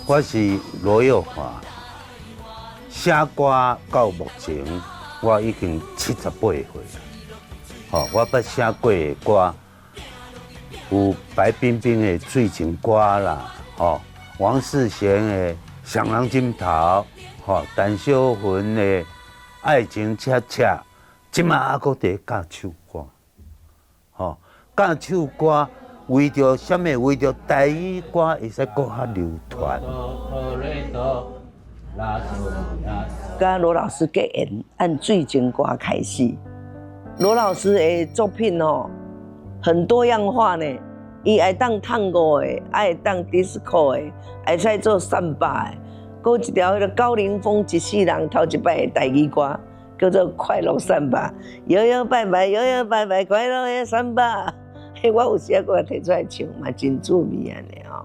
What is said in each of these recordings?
我是罗耀华，写歌到目前我已经78岁了。我捌写过的歌有白冰冰的《醉情歌》啦，王世贤的《上人枕头》，陈小云的《爱情恰恰》，即马还阁在教唱歌，教唱歌。为着什么？为着台语歌会使搁较流传。甲罗老师结缘，按醉情歌开始。罗老师的作品很多样化呢，伊爱当探戈的，爱当 disco 的，会使做三八的，搁一条迄个高凌风一世人头一摆的台语歌，叫做快乐三八，摇摇摆摆，摇摇摆摆，快乐的三八。我有时我摕出来唱嘛，真趣味安尼吼。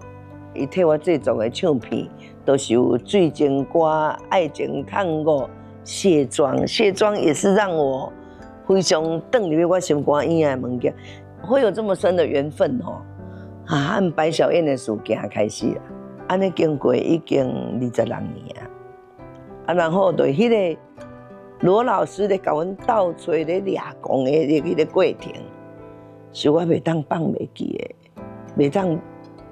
伊替我制作的唱片，都是有醉情歌、爱情探戈、卸妆。卸妆也是让我非常邓入我心肝影的物件。会有这么深的缘分按白小燕的事件开始啦，安尼经过已经26年然后对迄个罗老师咧，甲阮斗找咧掠讲的迄个过程。是我袂当放袂记的，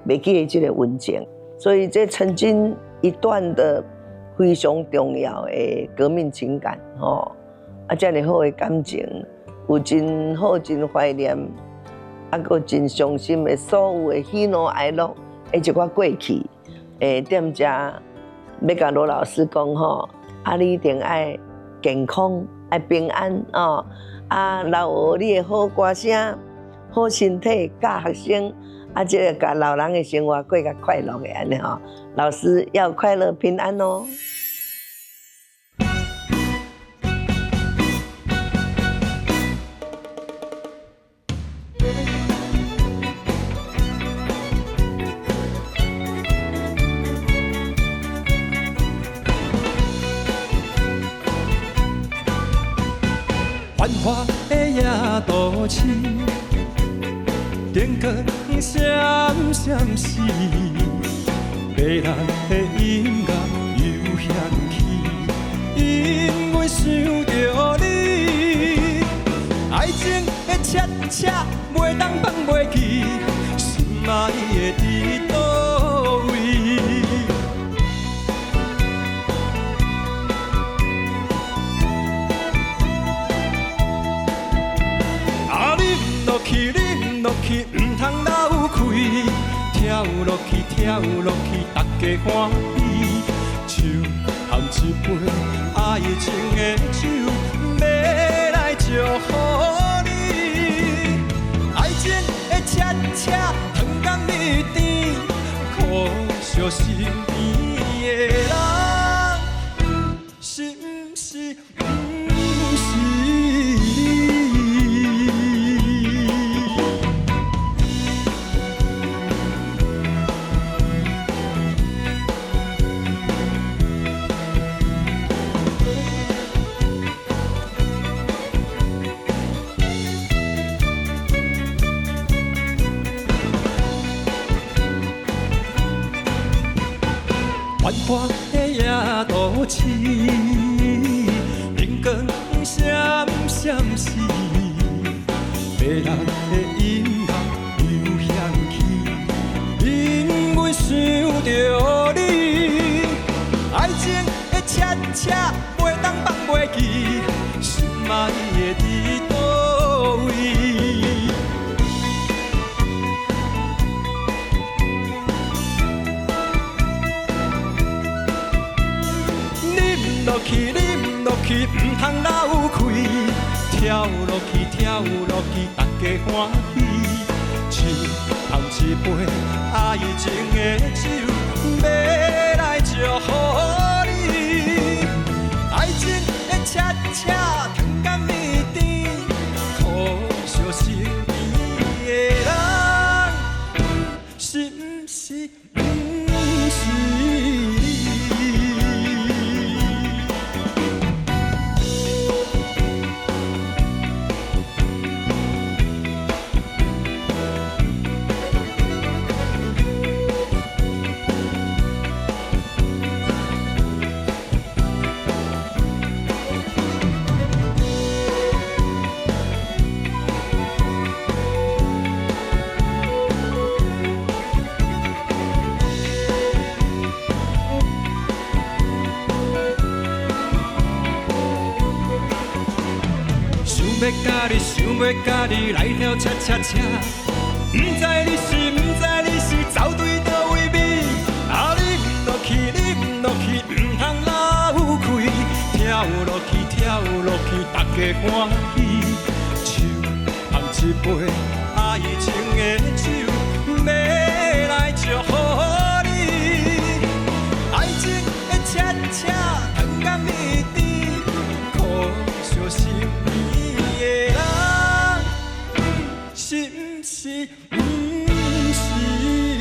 袂记的这个文件，所以这曾经一段的非常重要的革命情感这么好的感情，有真好真怀念，搁真伤心的所有的喜怒哀乐，一寡过去，踮遮要甲罗老师讲你一定爱健康，爱平安老学你的好歌声。好身体，教学生，这个甲老人的生活过较快乐的安尼老师要快乐平安哦。繁华的夜都市。灯光闪闪时，迷人的音乐又响起，因为想着你，爱情的恰恰袂当放袂记，心爱的伫倒位？你落去，你落去，唔通流开，跳落去，跳落去，大家欢喜。手含一杯爱情的酒，要来祝福你。爱情的恰恰，糖甘蜜甜，可惜身边的人，是不是？不是。繁华的夜都市，灯光闪闪时，迷人的音乐又响起，因为想着你，爱情的恰恰袂当放袂记，心爱的伫倒位？落去，你落去，唔通流开，跳落去，跳落去，大家欢喜。手含一杯爱情的酒，要来祝福你。爱情的恰恰，糖甘蜜甜，可惜身边的人，是不是？不是。要甲你，想要甲你来条恰恰恰。不知你是走对倒位尾，啊你不落去，你不落去，不通流开。跳落去，大家欢喜。手捧一杯爱情的酒，要来祝福你。爱情的恰恰，天干地支，可惜心意的人，是不是？不是你。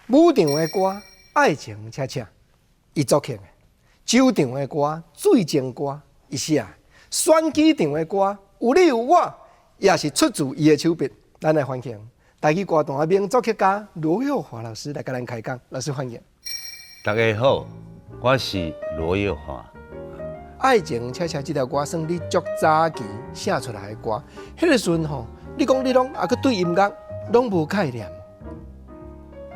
舞场的歌，爱情恰恰，伊作曲的；酒场的歌，水晶歌，伊写的；选举场的歌，有你有我，也是出自伊的手笔。咱来欢迎台语歌坛名作曲家罗耀华老师来甲咱开讲。老师欢迎。大家好，我是罗耀华。爱情恰恰这条歌算你足早期写出来的歌，迄个时阵吼，你讲你拢也去对音乐拢无概念。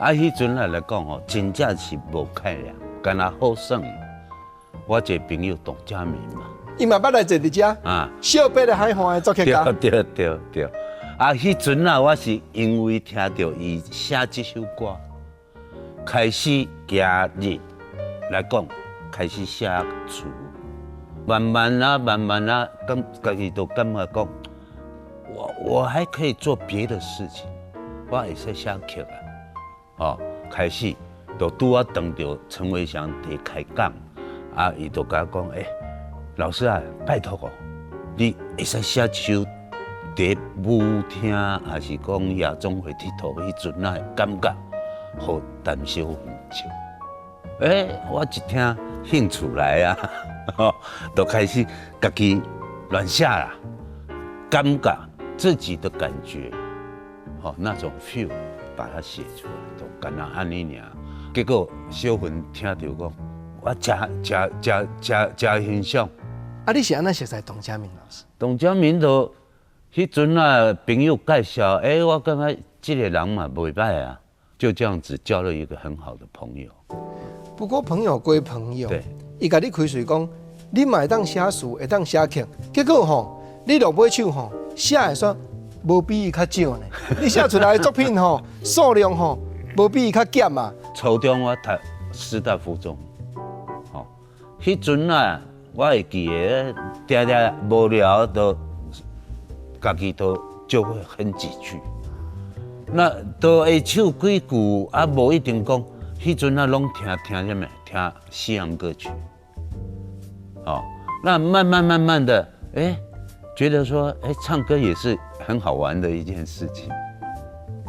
迄阵来讲吼，真正是无概念，干那好耍。我一个朋友董家明嘛，伊嘛捌来坐伫遮啊，小北的海岸的作曲家。对。迄阵我是因为听到伊写这首歌，开始今日来讲，开始写词，慢慢啊，家己都感觉讲，我还可以做别的事情，我会使写曲啊。开始就拄啊当着陈伟祥伫开讲，伊就甲我讲，老师啊，拜托哦，你会使写一首伫舞厅，还是讲夜总会佚佗迄阵的感觉，互陈小云唱。我一听兴趣来啊，就开始家己乱写啦，感觉自己的感觉，那种 feel。把它写出来，就干那安尼尔。结果小云听到讲，我真欣赏。你是安怎熟悉董家明老师？董家明就迄阵朋友介绍，我感觉这个人嘛袂歹啊，就这样子交了一个很好的朋友。不过朋友归朋友，对，伊甲你开水讲，你嘛会当写词，会当写曲，结果吼，你落尾手吼写的说。无比伊较少呢，你写出来的作品吼，数量吼，无比伊较减啊。初中我读师大附中，迄阵我会记得，常无聊都家己都就会哼几句，那都会唱几句，无一定讲，迄阵拢听什么？听西洋歌曲，那慢慢的，觉得说，唱歌也是很好玩的一件事情。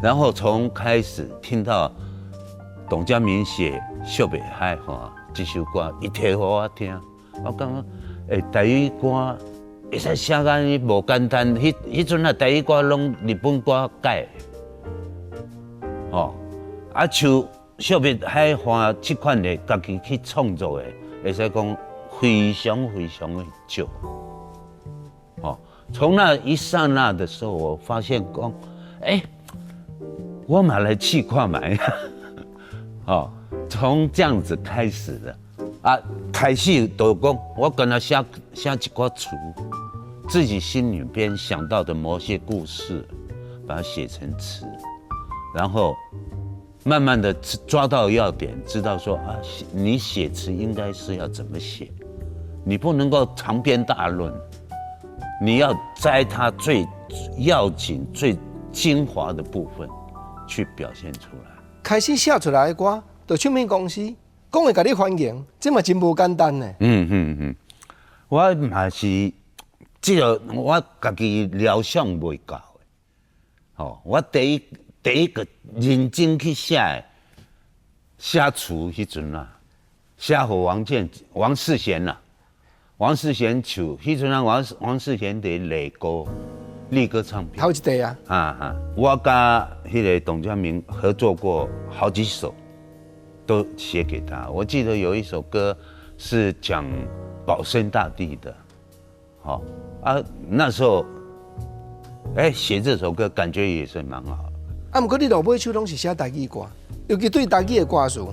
然后从开始听到董家明写《小北海岸》这首歌，伊提给我听，我感觉，台语歌会使写甲尼无简单。迄阵台语歌拢日本歌改的，像《小北海岸》这款的，家己去创作的，会使讲非常的少。从那一刹那的时候，我发现讲，我嘛来试看卖，从这样子开始的，开始就讲，我跟他写一挂词，自己心里边想到的某些故事，把它写成词，然后慢慢的抓到要点，知道说你写词应该是要怎么写，你不能够长篇大论。你要摘它最要紧、最精华的部分去表现出来。开始写出来的歌，就唱片公司讲会甲你欢迎，这嘛真无简单呢。我嘛是，我家己料想袂到的。我第一个认真去写词迄阵写给王世贤啦。王世贤唱，迄阵王世贤伫力歌唱片头一代啊。我甲迄个董家明合作过好几首，都写给他。我记得有一首歌是讲保生大帝的，好那时候，写这首歌感觉也是蛮好。啊，毋过你落尾首拢是写台语歌，尤其对台语的歌词，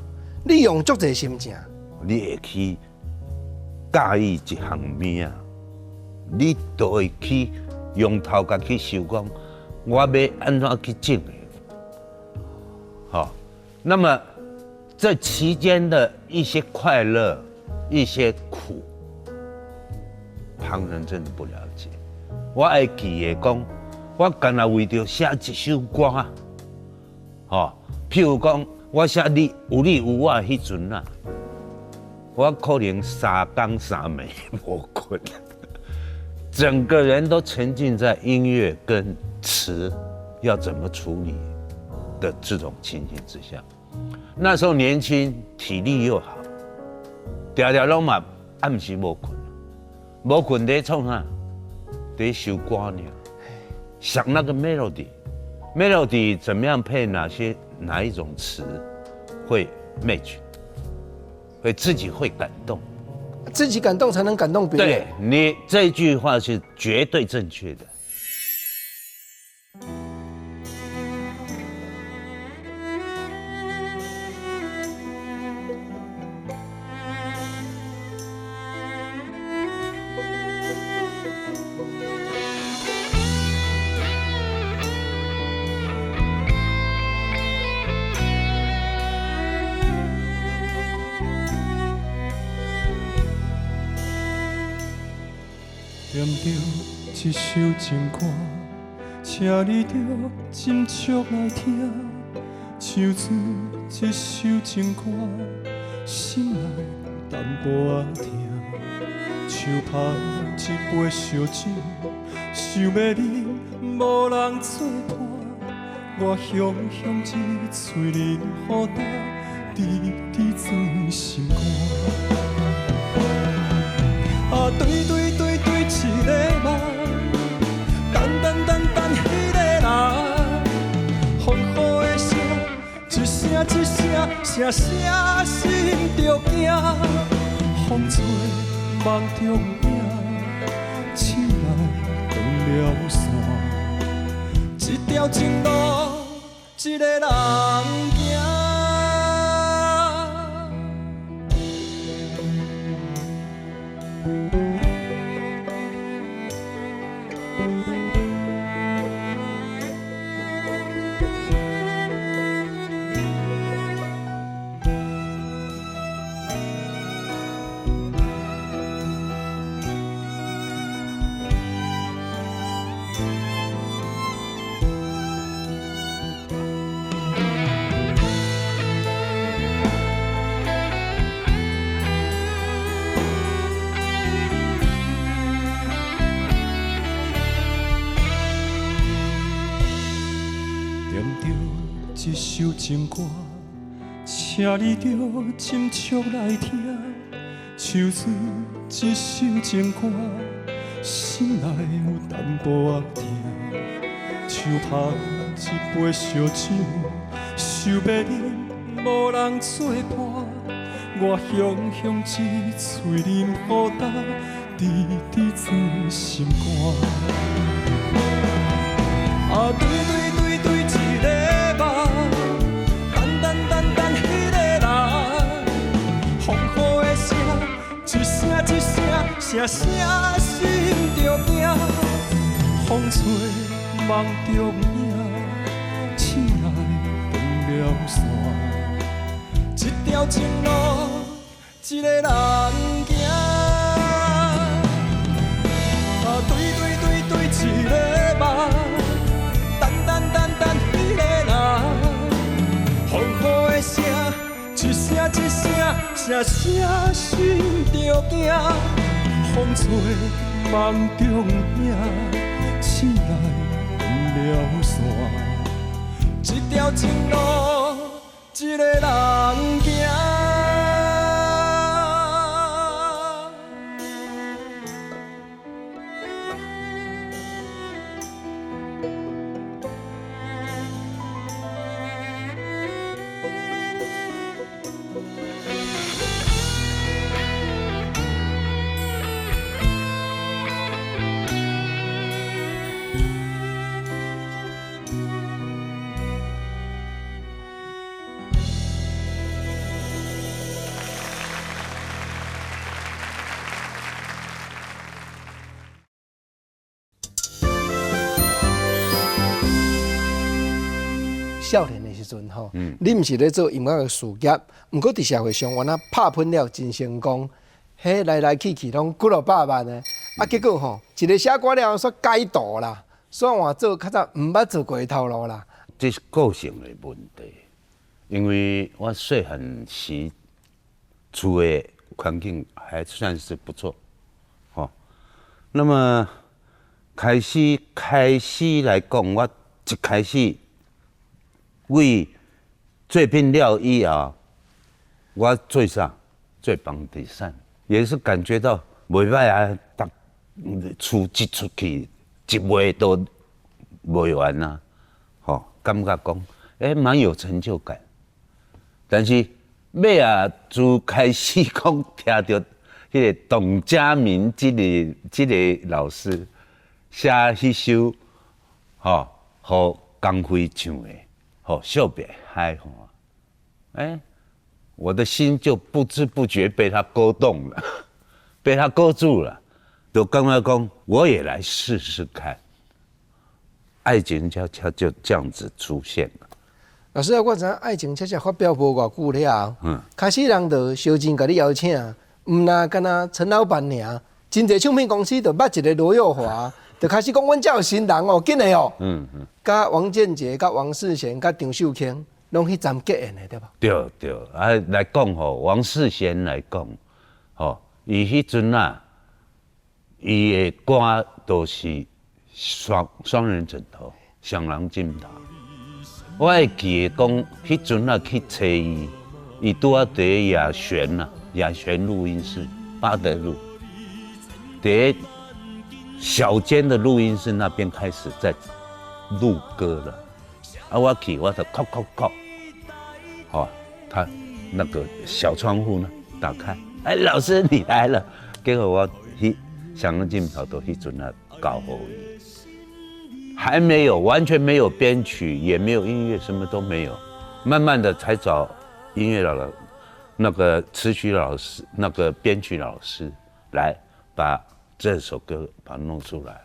你用足侪心情。你会去介意一项物啊？你都会去用头壳去想讲，我要安怎去整的？好，那么这期间的一些快乐、一些苦，旁人真的不了解。我会记得讲，我干那为着写一首歌，譬如讲，我写你有我迄阵啊，我可能3天3暝无困，整个人都沉浸在音乐跟词要怎么处理的这种情形之下。那时候年轻，体力又好，条条拢嘛暗时无困，无困在创啥？在修歌呢，想那个 melody 怎么样配哪一种词会 match， 会自己会感动，自己感动才能感动别人。对你这句话是绝对正确的。念着一首情歌，请你着斟酌来听，唱出一首情歌，心内有淡薄仔痛。手捧一杯烧酒，想要啉，无人作伴。我香香一嘴饮予干，滴滴装心肝。对一个梦，等迄个人，风雨的声，一声心着惊，风吹梦中影，醒来断了线，一条情路，一个人行。一首情歌，请你着斟酌来听，唱出一首情歌，心内有淡薄仔痛。手捧一杯烧酒，想要啉，无人作伴。我香香一嘴饮予干，滴滴装心肝。对一个梦，等迄个人，风雨的声，一声心着惊，风吹梦中影，醒来断了线，一条情路，一个人行。对一个梦，等迄个人，风雨的声，一声心着惊，风吹梦中影，醒来断了线，一条情路，一个人行。少年的时阵吼，你毋是咧做音乐的事业，毋过伫社会上原来拍拼了真成功，迄来来去去拢几落百万的，结果吼一个写歌了煞改道啦，煞换做较早毋捌做过的头路啦。这是个性的问题，因为我细汉时厝的环境还算是不错，那么开始来讲，我一开始为做拼了以后，我做啥？做房地产，也是感觉到袂歹啊，厝一出去一月都卖完啊，感觉讲蛮有成就感。但是尾啊，自开始讲听到迄个董家明这个老师写迄首互江辉唱的惜别海我的心就不知不觉被他勾动了，被他勾住了，就感觉讲我也来试试看。爱情恰恰就这样子出现了。老师啊，我知影爱情恰恰发表无偌久了后，开始人就小钱甲你邀请，毋那敢若陈老板尔，真侪唱片公司就捌一个罗佑华，就开始讲阮遮有新人哦，紧的哦。甲王建杰、甲王世贤、甲张秀卿，拢迄站结缘的对无？对，来讲王世贤来讲，伊迄阵啊，伊的歌都是双人枕头、双人枕头。我会记得讲，迄阵啊去找伊，伊拄啊伫雅璇录音室，八德路，伫小间的录音室那边开始在录歌了。我去，我就敲，他那个小窗户呢打开，老师你来了，结果我双人枕头都迄阵啊搞好伊。还没有，完全没有编曲，也没有音乐，什么都没有。慢慢的才找音乐那个词曲老师、那个编曲老师来把这首歌把它弄出来。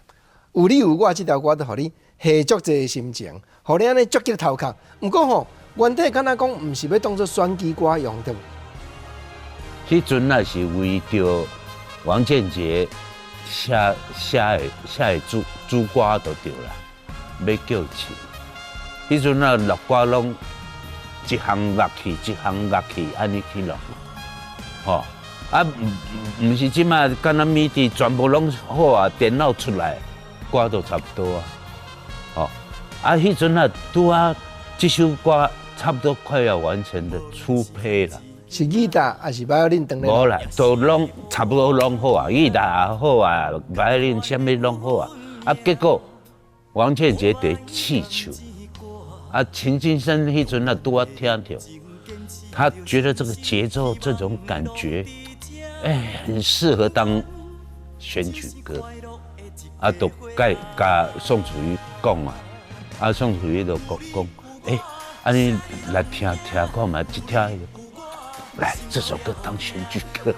有你有我，这条歌就互你下足济心情，互你安尼积极头壳。不过吼，原体敢若讲，唔是要当做选举歌用的。迄阵那是为着王建杰写的主歌就对啦。要叫唱，迄阵啊，录歌拢一项乐器，安尼去录，唔是即马敢若MIDI全部拢好啊，电脑出来，歌都差不多啊，迄阵啊，拄啊，这首歌差不多快要完成的初胚了。是吉他还是violin等咧？无啦，都拢差不多拢好啊，吉他也好啊，violin 啥物拢好啊，结果。王建杰得气球，秦金生迄阵啊拄啊听着，他觉得这个节奏这种感觉，很适合当选举歌，都甲宋楚瑜讲嘛，宋楚瑜就讲，安尼来听看嘛，一听来这首歌当选举歌，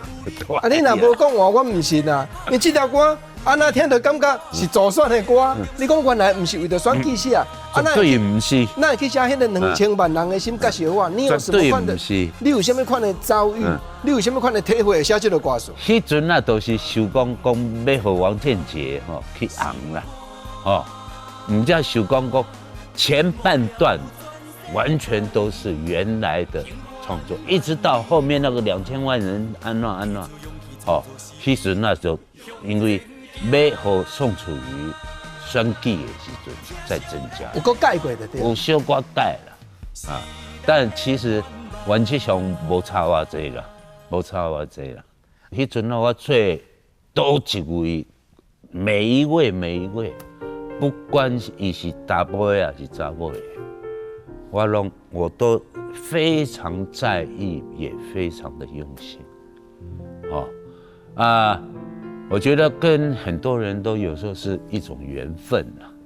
你若无讲话，我唔信啊，因为这条歌。那听就感觉是助选的歌，你讲原来唔是为着选举写，绝对唔是。那会去写迄个2000万人的心甲笑话，你有什么款的？你有什么款的遭遇？你有什么款的体会写这个歌词？迄阵啊，都是想讲要和王建杰去红啦，唔只想讲前半段完全都是原来的创作，一直到后面那个2000万人安怎，迄阵那就因为。要和宋楚瑜选举的时阵再增加，有个改过的对，有小可改啦，但其实原则上无差偌济啦，迄阵我做多一位，每一位，不管伊是查甫的还是查某的，我都非常在意，也非常的用心，我觉得跟很多人都有时候是一种缘分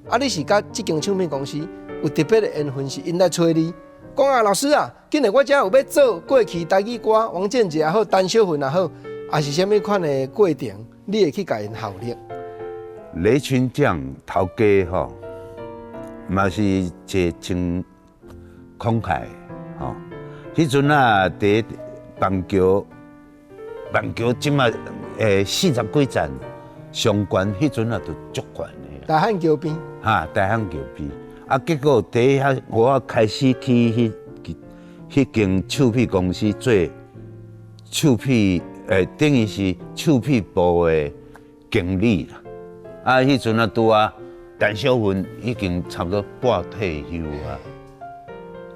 啊。你是甲这间唱片公司有特别的缘分，是因来找你，讲老师啊，今日我这有要做过去台语歌，王建杰也好，陈小云也好，还是什么款的过程，你会去甲因效力？雷群奖头家嘛是一个真慷慨，吼、迄阵啊，伫棒桥即马40几站上悬，迄阵啊都足悬的。大汉桥边，大汉桥边，结果第遐我开始去迄间手皮公司做手皮，等于是手皮部的经理啦。迄阵啊拄啊，陈小云已经差不多半退休啊，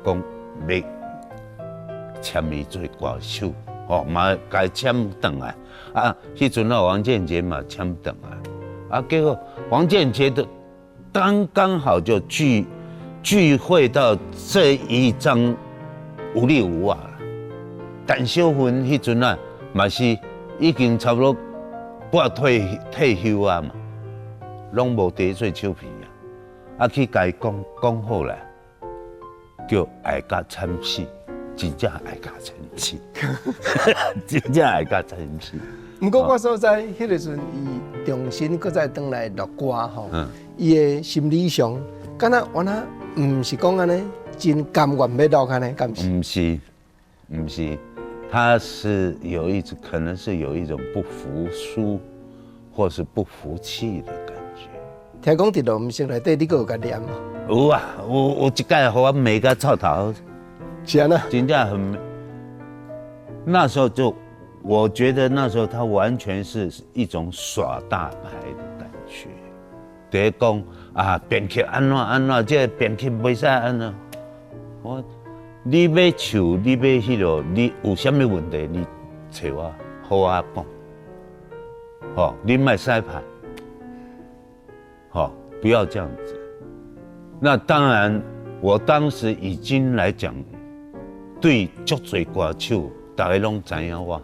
讲要签伊做歌手，嘛该签转来。迄阵啊，王建杰嘛签转来，结果王建杰的刚好就聚会到这一张有力有瓦啦。陈小云迄阵啊，嘛是已经差不多半退休啊嘛，拢无伫做手皮啊，去甲伊讲好啦，叫爱甲参戏，真正爱甲参戏，真正爱甲参戏。不过我所在迄个时阵，伊重新搁再转来录歌吼，伊的心理上，敢若原来唔是讲安尼，真甘愿要录安尼，敢是？唔是，他是可能是有一种不服输，或是不服气的感觉。听讲伫录音室内底，你搁有甲念吗？有啊，有一届互我美甲臭头，是安那？真正很美。那时候我觉得那时候他完全是一种耍大牌的感觉。第一讲编曲安怎，这编曲袂使安怎。你要唱，你要迄落，你有啥物问题，你找我，好我讲。你莫使拍。不要这样子。那当然，我当时已经来讲，对足多歌手，大家拢知影我。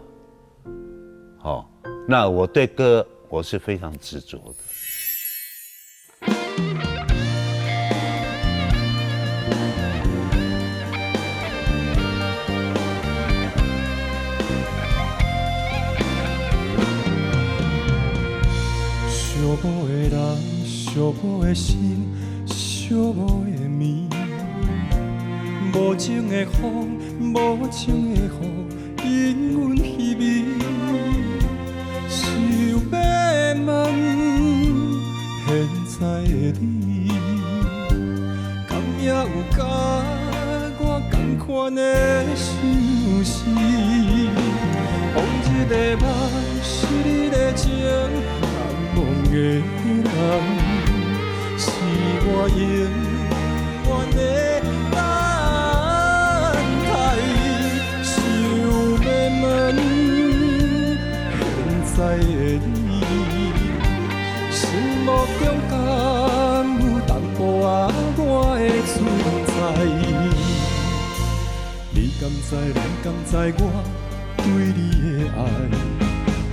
那我对歌我是非常执着的。寂寞的人，寂寞的心，寂寞的眠。无情的风，无情的雨，因阮稀微。想要问，现在的你，敢也有甲我同款的相思？往日的梦，是你的情。梦的人是我永远的等待，想要问现在的你，心目中敢有淡薄仔我的存在？你敢知？你敢知我对你的爱？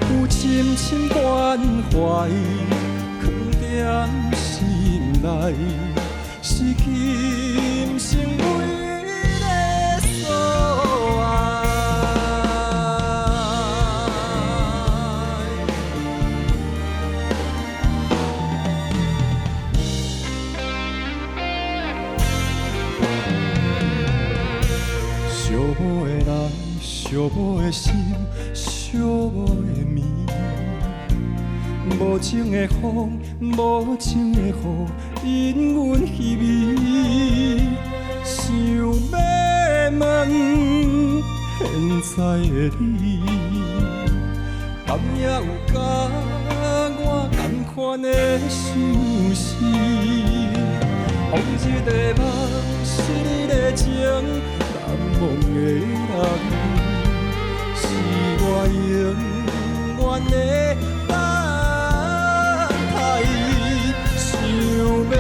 有深深关怀，藏在心内，是今生唯一的所爱。寂寞的人，寂寞的心，寂寞的眠。无情的风，无情的雨，因阮稀微。想要问现在的你，敢也有甲我同款的相思？往日的梦，是你的情，难忘的人，是我永远的。想要问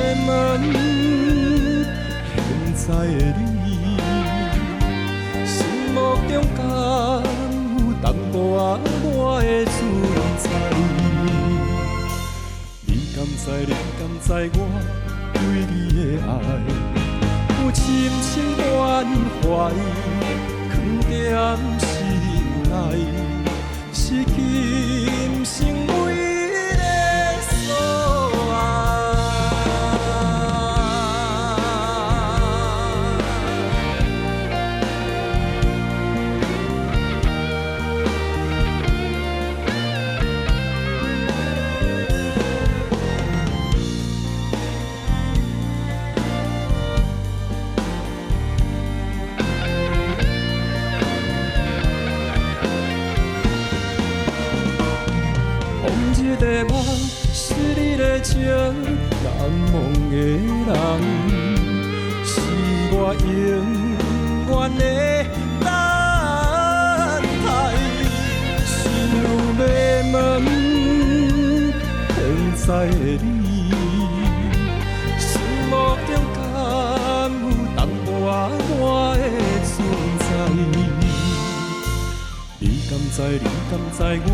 现在的你，心目中敢有淡薄仔我的存在？你敢知？你敢知我对你的爱？有深深关怀，藏在心内，是今生唯一的所爱。的我，是你的情，难忘的人，是我永远的等待。心如迷茫，天知的你，心目中敢有淡薄我的存在？你敢知？你敢知我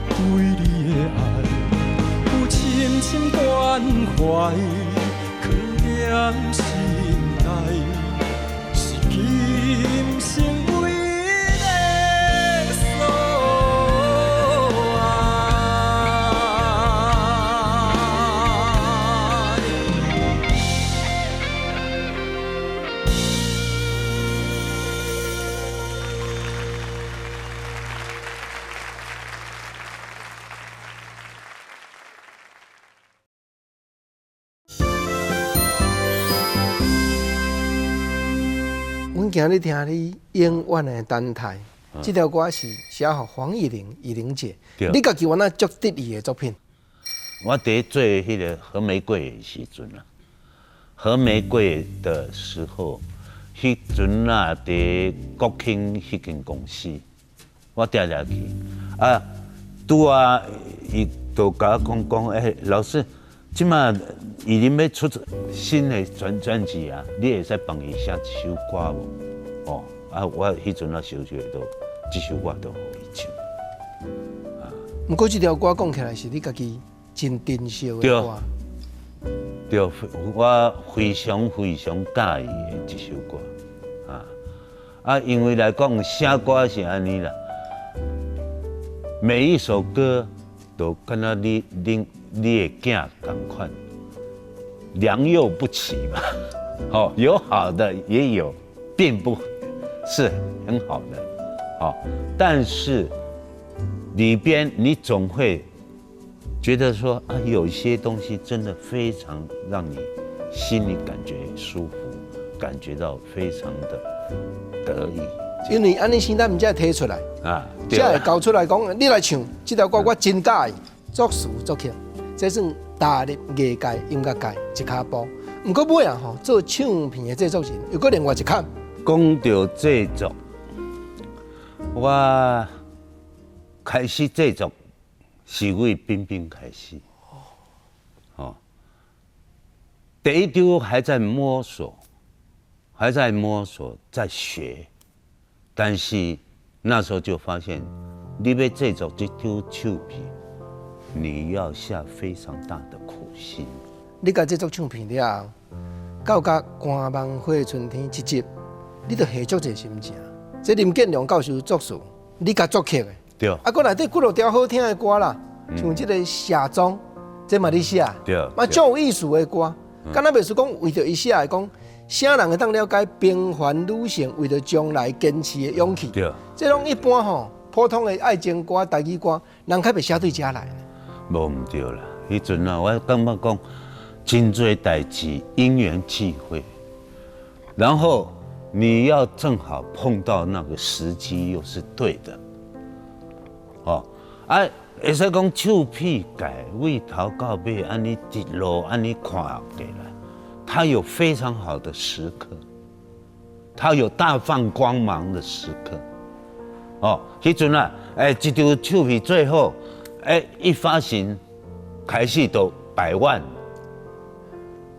对你的爱有深深关怀，藏在心内，是今生唯一的所爱。阮今日听你永远的等待，这条歌是写给黄义玲姐。你家己原来足得意的作品。我第一做迄个何玫瑰的时阵啊，何玫瑰的时候，迄阵啊，伫国庆迄间公司，我定定去啊，拄啊，伊就甲我讲，老师，即马伊林要出新的专辑啊，你会使帮伊写一首歌无？哦，啊，我迄阵啊，小学都这首歌都互伊唱。不过这条歌讲起来是你家己真珍惜的歌。对，我非常非常介意的这首歌啊，因为来讲写歌是安尼啦，每一首歌都跟那你的囝同款，良莠不齐嘛。哦，有好的也有，并不是很好的，哦，但是里边你总会觉得说啊，有一些东西真的非常让你心里感觉舒服，感觉到非常的得意。因为安尼先咱唔才提出来啊，才会交出来讲，你来唱这条歌，我真介意，作词作曲，这算踏入艺界、音乐界一脚步。不过尾啊吼，做唱片的制作人又搁另外一坎。讲到制作，我开始制作是为冰冰开始。哦，第一丢还在摸索，在学，但是那时候就发现，你要制作这丢唱片，你要下非常大的苦心。你甲制作唱片了后，到甲寒梦花春天这集，你着下足侪心情。这林建良教授作词，你甲作曲的。对。啊，搁内底几落条好听的歌啦，像这个《夏庄》，这嘛你写。对。嘛，足有意思的歌，敢若袂是讲为着伊写的讲，啥人会当了解平凡女性为着将来坚持的勇气。对。这种一般吼，普通的爱情歌、台语歌，人较袂写对遮来。无唔对啦，迄阵啊，我感觉讲。真多代志因缘际会，然后你要正好碰到那个时机，又是对的，哦，啊，会使讲手屁改为头到尾，安尼一路安尼看下来，它有非常好的时刻，它有大放光芒的时刻，哦，迄阵啊，一条手屁最后，一发行，开始都100万。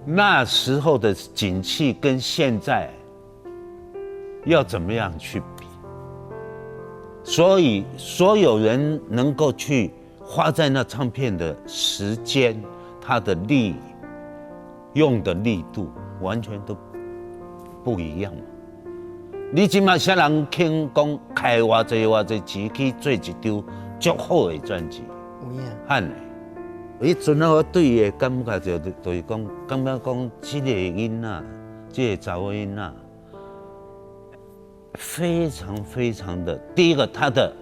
那时候的景气跟现在要怎么样去比？所以所有人能够去花在那唱片的时间，它的用的力度完全都不一样。你今嘛啥人肯讲开偌济钱去做一张足好的专辑？有影，汉的。迄阵啊，我对伊的感觉就是讲，感觉讲，这个囡仔，这个查某囡仔，非常非常的，第一个，他的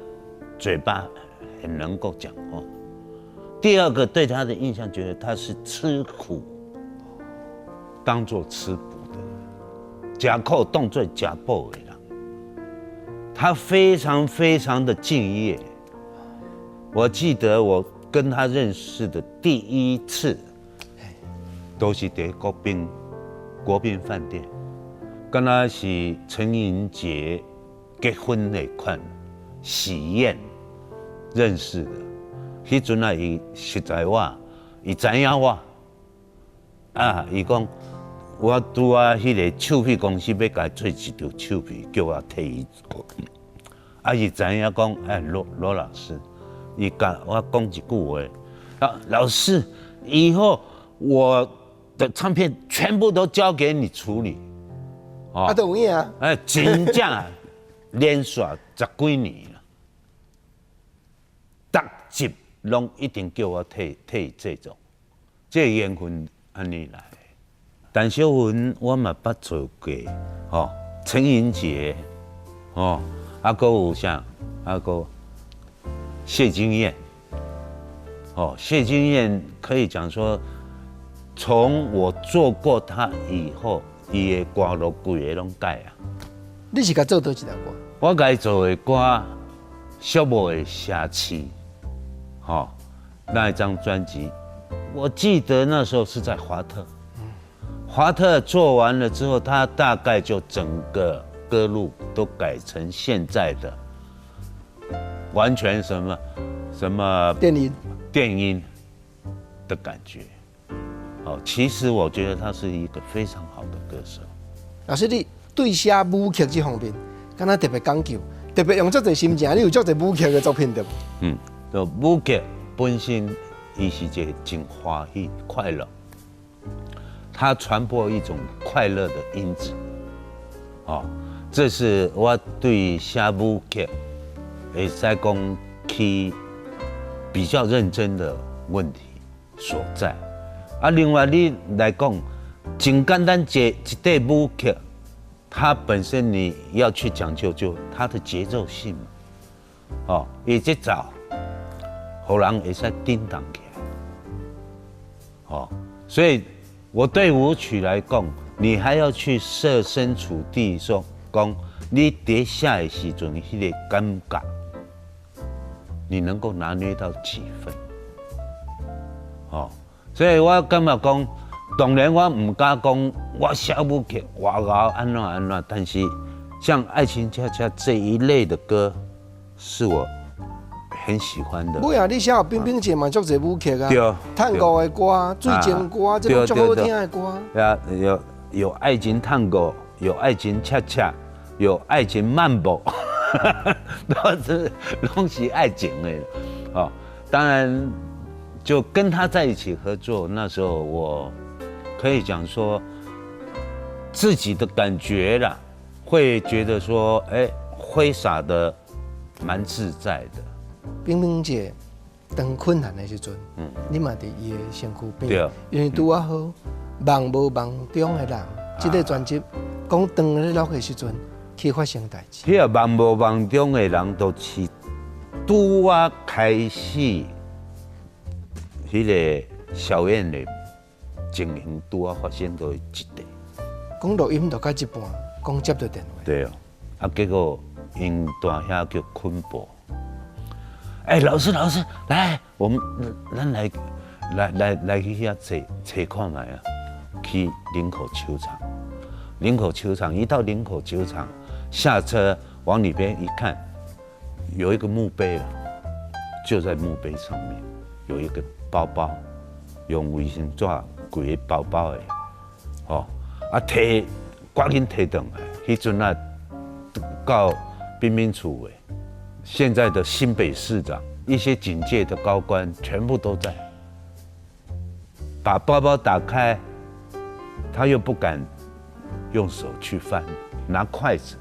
嘴巴很能够讲话；第二个，对他的印象觉得他是吃苦，当做吃补的，吃苦当做吃补的人。他非常非常的敬业。我记得我跟他认识的第一次，都是在国宾饭店，跟他是陈寅杰结婚那款喜宴认识的。迄阵啊，伊实在伊知影我，伊讲我拄啊，迄个手皮公司要甲做一条手皮，叫我替伊做。伊知影讲，罗老师，伊甲我讲一句话，老师，以后我的唱片全部都交给你处理。都有影啊。真正连续10几年了，逐集拢一定叫我替伊制作，这个缘分安尼来的。陈小文我嘛捌做过，陈寅杰，还有啥？还有谢金燕，谢金燕可以讲说，从我做过他以后，伊的歌路规个拢改啊。你是甲做倒一条歌？我甲伊做的歌《小无的瑕疵》，那一张专辑，我记得那时候是在华特。华特做完了之后，他大概就整个歌路都改成现在的，完全什么电音的感觉。其实我觉得他是一个非常好的歌手。老师，你对写舞曲这方面，敢若特别讲究，特别用足侪心情，你有足侪舞曲的作品对不？就舞曲本身，伊是一个真欢喜快乐。它传播一种快乐的因子，这是我对写舞剧会使讲去比较认真的问题所在。另外你来讲，真简单一对舞剧，它本身你要去讲究就它的节奏性嘛，伊节奏，互人会使叮当起来，所以。我对舞曲来讲，你还要去设身处地说，讲你在写的时阵，迄个感觉，你能够拿捏到几分？所以我感觉讲，当然我唔敢讲我写舞曲哇哇安怎，但是像《爱情恰恰》这一类的歌，是我很喜欢的。不啊，你写冰冰姐嘛，足侪舞曲啊，对，探戈的歌、水晶歌，这种足好听的歌。有爱情探戈，有爱情恰恰，有爱情漫步，都是爱情的。当然，就跟他在一起合作，那时候我可以讲说，自己的感觉啦，会觉得说，挥洒的蛮自在的。冰冰姐当困难的时阵，你嘛伫伊的身躯边，因为拄啊好，梦无梦中的人，这个专辑讲当咧录的时阵，去发生代志。迄个梦无梦中的人，都是拄啊开始，迄个小燕的情形拄啊发生到一地。讲录音就到一半，讲接到电话。对哦，结果因大兄叫坤伯。老师，来，咱来去遐找看卖啊！去林口球场，一到林口球场，下车往里边一看，有一个墓碑啊，就在墓碑上面有一个包包，用卫生纸柜的包包的，赶紧提转来，迄阵啊，到兵兵处的。现在的新北市长，一些警界的高官全部都在。把包包打开，他又不敢用手去翻，拿筷子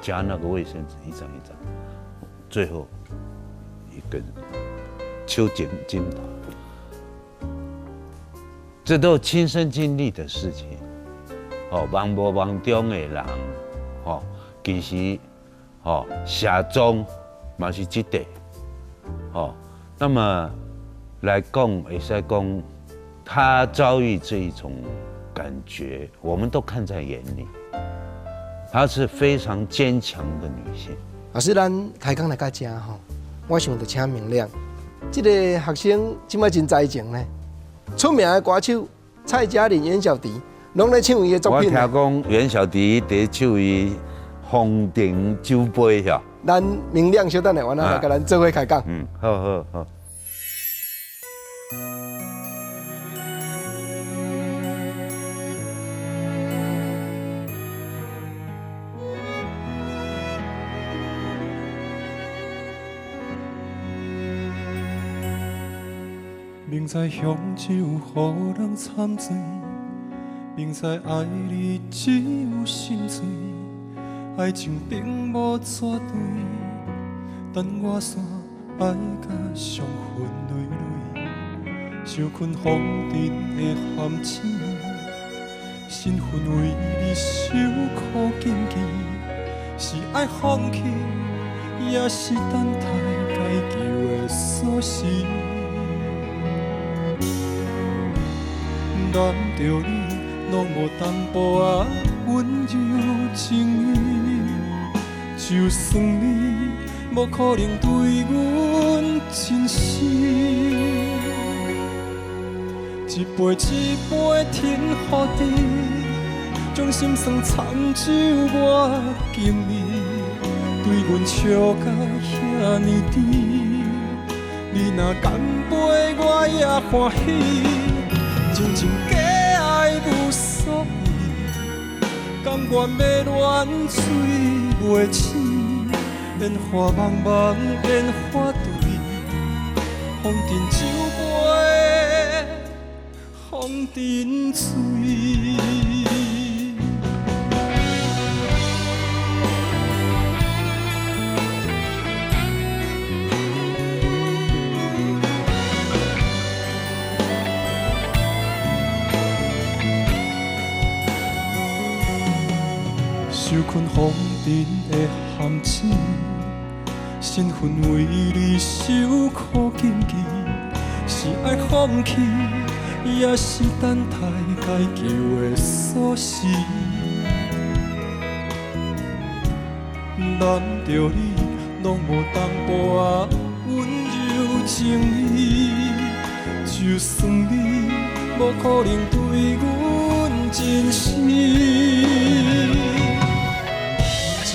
夹那个卫生纸一张一张，最后一根手剪金打，这都亲身经历的事情。梦无梦中的人，其实。下中嘛是这地，那么来讲，会使讲，他遭遇这一种感觉，我们都看在眼里。她是非常坚强的女性。老师，咱开讲来到这我想就请明亮这个学生即摆真才情呢，出名的歌手蔡嘉玲、袁小迪，拢咧唱伊的作我听品呢。讲袁小迪伫唱伊《风尘酒杯》遐。咱明亮小等下，我来甲咱做伙开讲。好好好。明知香酒予人惨醉，明知爱你只有心醉，爱情并无绝对，但我煞爱甲伤痕累累，受困风尘的陷阱，身份为你受苦荆棘，是爱放弃，也是等待该求的锁匙。难着你，拢无淡薄仔温柔情意。就算你无可能对阮真心，一杯一杯甜予你，将心酸惨酒我敬你，对阮笑甲遐尼甜，你若干杯我也欢喜。真情假爱无所谓，甘愿要乱水袂醒，烟花茫茫，烟花对，风尘酒杯，风尘醉。受困风尘的陷阱，身份为你受苦荆棘，是爱放弃，也是等待该求的锁匙。难着你，拢无淡薄仔温柔情意，就算你无可能对阮真心。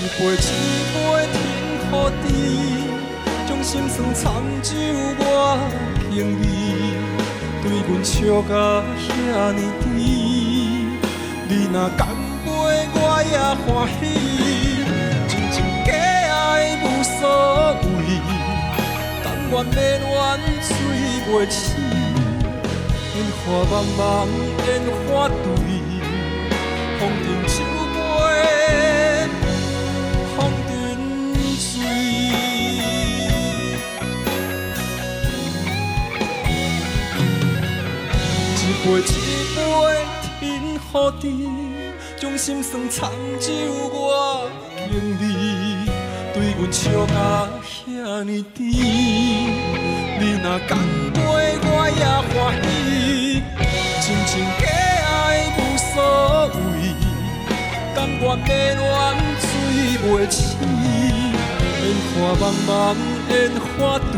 一杯一杯甜予你，将心酸惨酒我敬你，对阮笑甲遐尼甜，你若干杯我也欢喜，真情假爱无所谓，但愿要乱水袂醒，烟花茫茫，烟花对，风尘酒杯。风尘醉，一杯一杯甜予你，将心酸惨酒我敬你，对阮笑甲遐尼甜，你若干杯我也欢喜，真情假爱无所谓，甘愿要乱水袂醒，烟花茫茫，烟花对，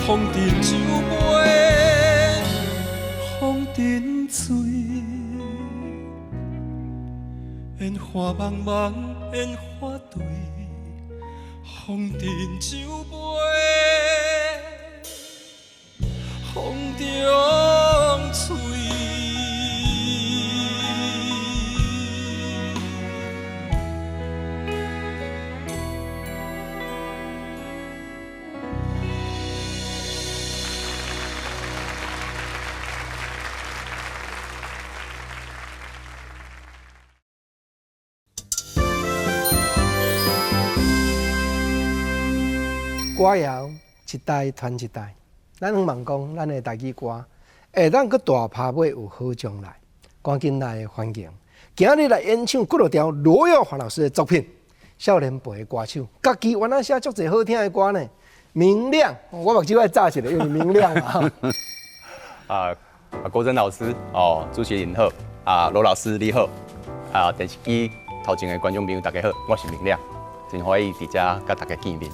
风尘酒杯，风尘醉。烟花茫茫，烟花对，风尘酒杯，风中醉。歌谣一代传一代，咱希望讲咱的台语歌会当搁大拍尾有好将来。赶紧来欢迎，今日来演唱几多条罗耀华老师的作品。少年辈的歌手，家己原来写足侪好听的歌呢。明亮，我目睭爱炸起来，因为明亮嘛。郭真老师哦，主持人好，罗老师你好，电视机头前的观众朋友大家好，我是明亮，真欢喜伫遮甲大家见面。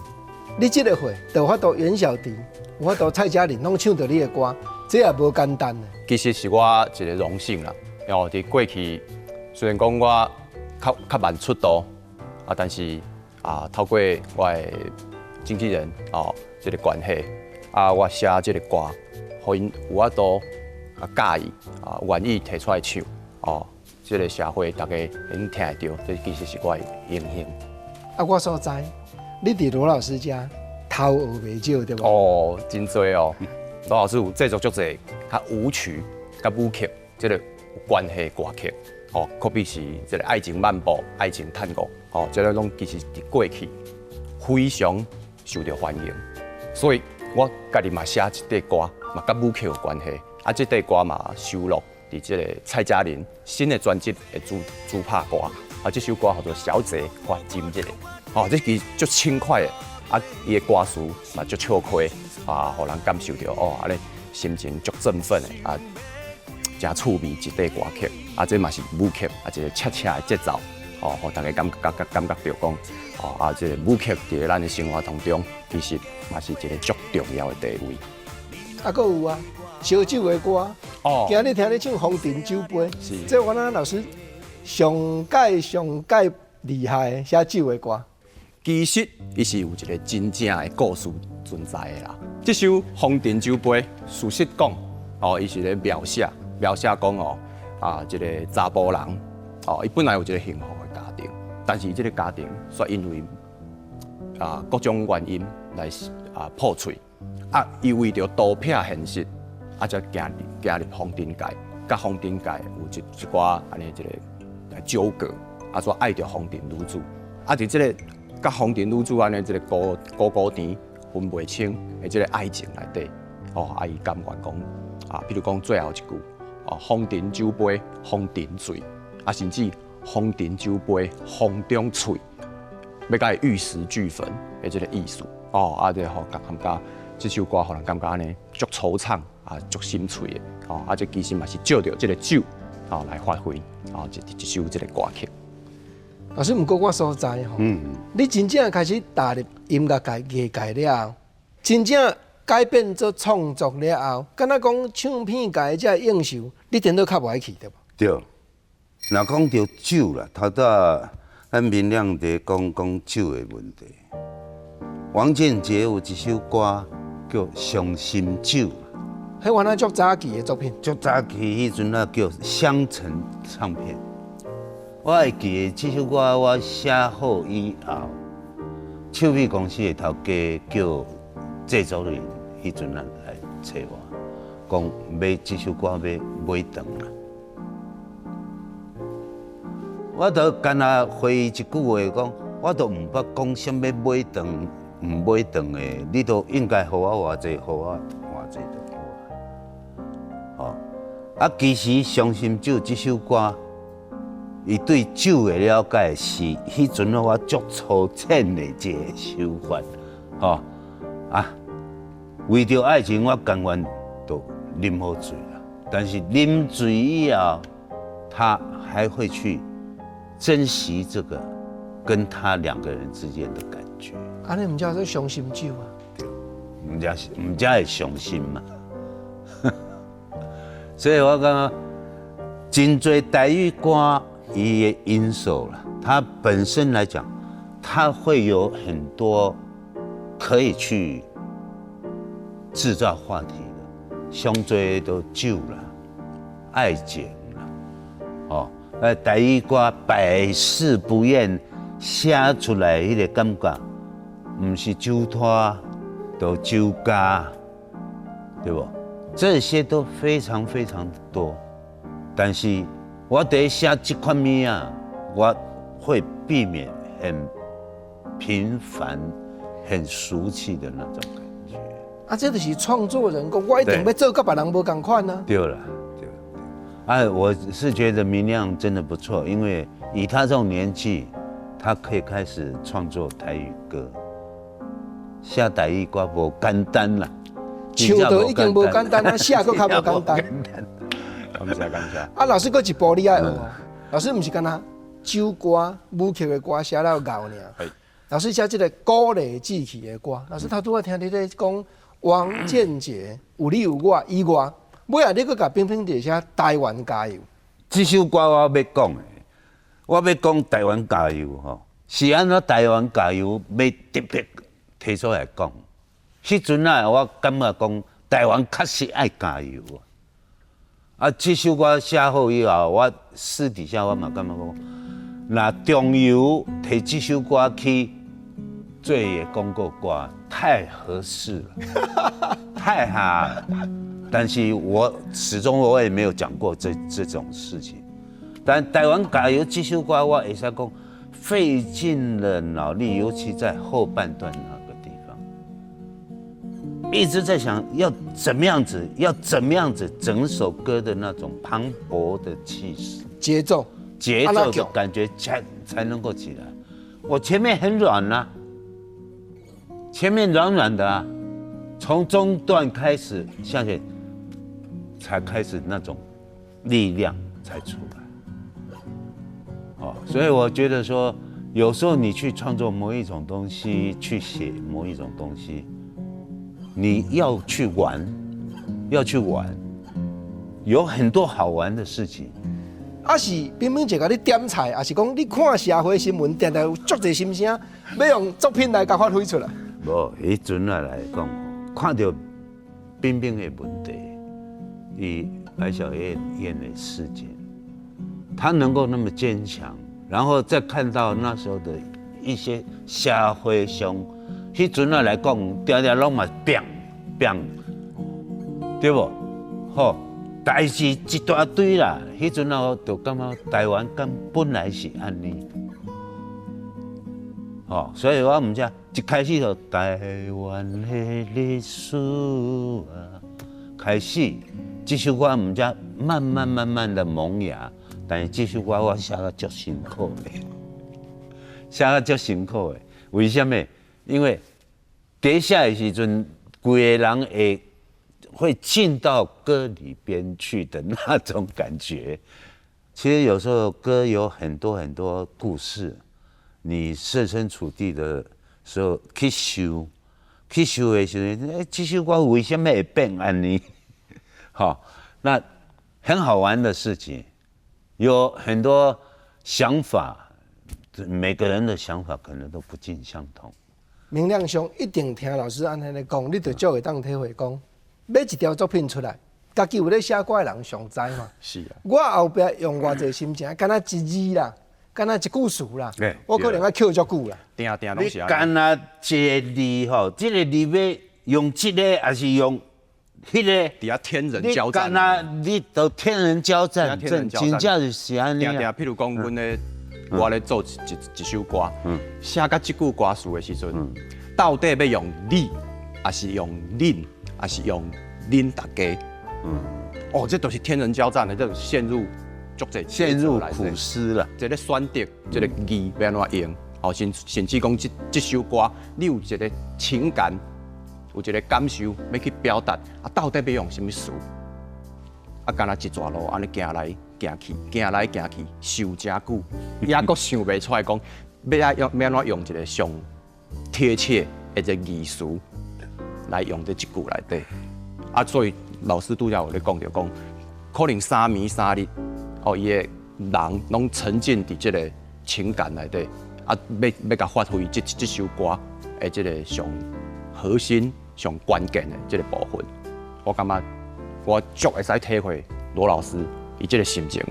你这个会，有法度袁小迪，有法度蔡嘉玲拢唱到你的歌，这也无简单的。其实是我一个荣幸啦，然后伫过去虽然讲我较慢出道但是透过我的经纪人这个关系我写这个歌，互因有法度介意愿意提出来唱这个社会大家能听得到，这其实是我的荣幸。我所知，你伫罗老师家偷学袂少，对无？真多哦。罗老师有制作足侪较舞曲、甲舞曲，这个有关系歌曲可比是这个爱情漫步、爱情探戈这个拢其实伫过去非常受到欢迎，所以我家己嘛写一块歌，嘛甲舞曲有关系。这块歌嘛收录伫这个蔡嘉玲新的专辑的主拍歌这首歌叫做《小姐发金》这个这其实足轻快的伊的歌词嘛足笑开互人感受到安尼心情足振奋的真趣味一块歌曲这嘛是舞曲一个恰恰的节奏互大家感觉到讲这个舞曲伫咱的生活当中其实嘛是一个足重要的地位。还有烧酒的歌今日听你唱《红尘酒杯》，这我那老师上界厉害的写酒的歌。其实伊是有一个真正的故事存在的啦。这首《红尘酒杯》，事实讲伊是咧描写讲这个查甫人伊本来有一个幸福的家庭，但是这个家庭却因为各种原因来破碎伊为着逃避现实才行入红尘界，甲红尘界有一寡安尼一个纠葛煞爱着红尘女子伫这个甲红尘女子安尼一个孤甜分袂清的这个爱情内底伊甘愿讲比如讲最后一句红尘酒杯红尘醉甚至红尘酒杯风中吹，要甲伊玉石俱焚的这个意思就互感觉这首歌互人感觉安尼足惆怅足心碎的这其实嘛是借着这个酒来发挥一首这个歌曲。老师，不过我所知你真正开始踏入音乐界、艺界了后，真正改变做创作了后，敢若讲唱片界这应酬，你颠倒较无爱去对无？对，若讲到酒啦，头早咱明亮在讲酒的问题。王建杰有一首歌叫《伤心酒》，迄原来足早期的作品，足早期迄阵叫香橙唱片。我会记得这首歌我写好以后，唱片公司的头家叫制作人，迄阵来找我，讲买这首歌要买断啦。我就干那回伊一句话讲，我都唔捌讲啥物买断唔买断的，你都应该互我偌济，互我偌济就好啊。其实《伤心酒》这首歌。伊对酒的了解是迄阵我足粗浅的一个手法，为着爱情，我甘愿都啉好醉了。但是啉醉以后，他还会去珍惜这个跟他两个人之间的感觉。安尼唔叫做伤心酒啊？对，唔才会伤心嘛。所以我感觉真多台语歌。伊的因素啦，它本身来讲，它会有很多可以去制造话题的，上多都酒啦、爱情啦，台语歌百试不厌写出来迄个感觉，唔是酒托，都酒家，对不？这些都非常非常多，但是。我在写这款物我会避免很平凡、很俗气的那种感觉。这就是创作人讲，我一定要做跟别人无同款啊。对了。我是觉得明亮真的不错，因为以他这种年纪，他可以开始创作台语歌，写台语歌无简单啦，唱到已经无简单啦，写佫较无简单。感谢。老师，佫一步你爱学哦。老师毋是干那酒歌、舞曲的歌写了咬尔，老师写这个鼓励志气的歌，老师头拄仔听你咧讲王建杰有你有我以外，尾啊你搁甲冰冰姐写台湾加油。这首歌我要讲的，我要讲台湾加油吼，是安怎台湾加油要特别提出来讲。迄阵啊，我感觉讲台湾确实爱加油啊。这首歌写好以后，我私底下我嘛感觉讲，那中油摕这首歌去做伊的广告歌，太合适了，太哈了。但是我始终我也没有讲过这种事情。但台湾加油这首歌，我会使讲费尽了脑力，尤其在后半段那个地方，一直在想要怎么样子，整首歌的那种磅礴的气势、节奏的感觉才能够起来。我前面很软啊，前面软软的啊，从中段开始下去。才开始那种力量才出来，哦，所以我觉得说，有时候你去创作某一种东西，去写某一种东西，你要去玩，有很多好玩的事情。啊是冰冰姐甲你点菜，啊是讲你看社会新闻，定定有足侪心声，要用作品来甲发挥出来。无，迄阵啊来讲，看到冰冰的问题。以白小燕的事件，她能够那么坚强，然后再看到那时候的一些社会上，迄阵啊来讲，常常拢嘛变，对不？吼，代志一大堆啦。迄阵啊，我就感觉台湾本来是安尼，吼，所以我唔知一开始就台湾的历史啊，开始。这首歌唔知慢慢的萌芽，但是这首歌我写得足辛苦的，为什么？因为在写的时阵，规个人会进到歌里边去的那种感觉。其实有时候歌有很多故事，你设身处地的时候去想的时候，这首歌为什么会变安尼？好，那很好玩的事情，有很多想法，每个人的想法可能都不尽相同。明亮兄一定听老师安尼咧讲，你就足会当体会讲，每一条作品出来，家己有咧写歌的人上知嘛。是啊。我后壁用偌济心情，敢若一字啦，敢若一句词啦，我可能要扣足久啦。定拢是你干那一个字吼，这个字要用这个还是用？迄个底下天人交战，你都天人交战，真正是安尼啊。譬如讲，阮咧我咧做一首歌，写到这句歌词的时阵，到底要用你，还是用恁，还是用恁大家？哦，这都是天人交战的，这陷入苦思了。这个选择，这个字要安怎用？哦，甚至讲这首歌，你有一个情感。有一个感受要去表达，到底要用什么词？敢若一段路安尼行来行去，想真久，也阁想袂出来讲，要安怎用一个上贴切的一个字词来用这一句内底。所以老师拄则有咧讲着讲，可能3暝3日，伊个人拢沉浸伫这个情感内底，要甲发挥这首歌的这个上核心。上关键的这个部分，我感觉我足会使体会罗老师伊这个心情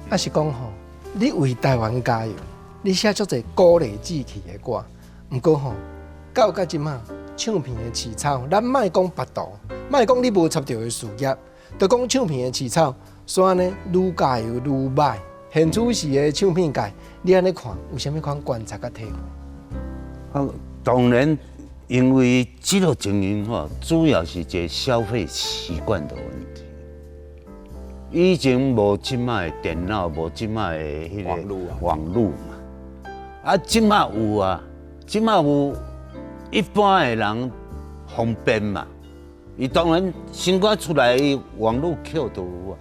的。是讲吼，你为台湾加油，你写足侪鼓励志气的歌，不过吼，到即马唱片的市场，咱莫讲别途，莫讲你无插到的事业，就讲唱片的市场，所以呢，愈加油愈歹。现此时的唱片界，你安尼看，有啥物款观察甲体会？当然。因为这个经营吼，主要是一个消费习惯的问题。以前无即卖的电脑，无即卖的迄个网络嘛，即卖有啊，即卖有一般的人方便嘛。伊当然新歌出来，网络 Q 都有啊。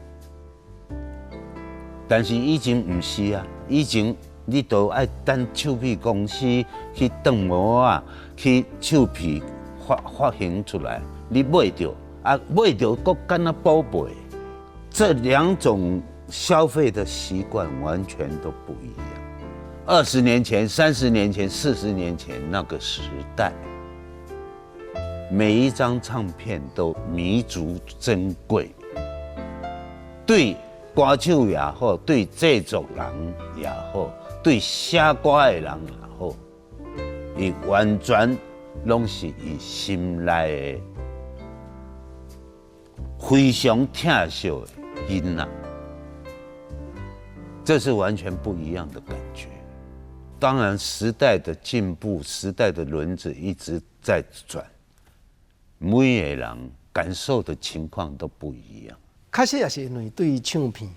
但是以前唔是啊，以前你都爱等手皮公司去断模啊，去手皮发行出来，你买到啊，买到搁敢那宝贝，这两种消费的习惯完全都不一样。20年前、30年前、40年前那个时代，每一张唱片都弥足珍贵，对歌手也好，对制作人也好，对写歌的人也好，伊完全拢是伊心内的非常疼惜的囡仔，这是完全不一样的感觉。当然，时代的进步，时代的轮子一直在转，每个人感受的情况都不一样。确实也是因为对唱片、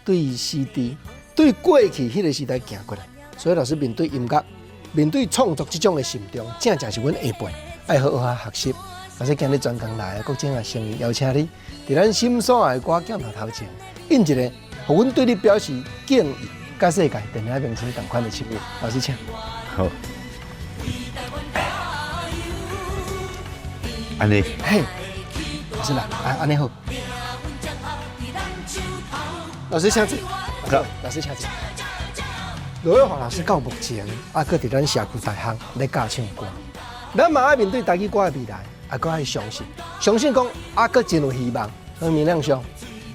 对 CD、对过去迄个时代行过来，所以老师面对音乐、面对创作这种的心中，正正是阮下辈爱好好学习。老师今日专工来，国政也诚意邀请你，伫咱心所爱的歌镜头前，印一个，互阮对你表示敬意，甲世界电影明星同款的亲密。老师请。好，安尼，嘿，老师啦，安尼好。老师请坐。老师请坐。罗月华老师到目前还搁伫咱社区大学咧教唱歌，咱嘛爱面对台语歌的未来，还搁爱相信讲还搁真有希望。好明亮上，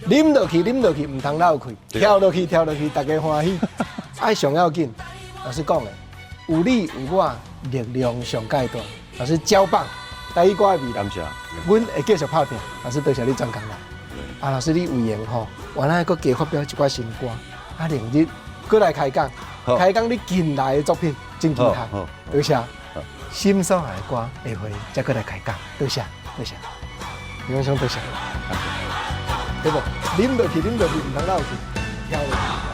啉落去，唔通漏气，跳落去，大家欢喜。爱上要紧，老师讲的，有你有我，力量上阶段。老师交棒，台语歌的未来，感谢。阮会继续拍拼。老师多谢你专工来。啊，老师你有闲吼，原来搁加发表一寡新歌，啊，明日搁来开讲。开讲你近来的作品真期待，多谢。心所爱的歌，下回再过来开讲，多谢。永兄多谢。对不？啉落去，唔通漏去，跳落去。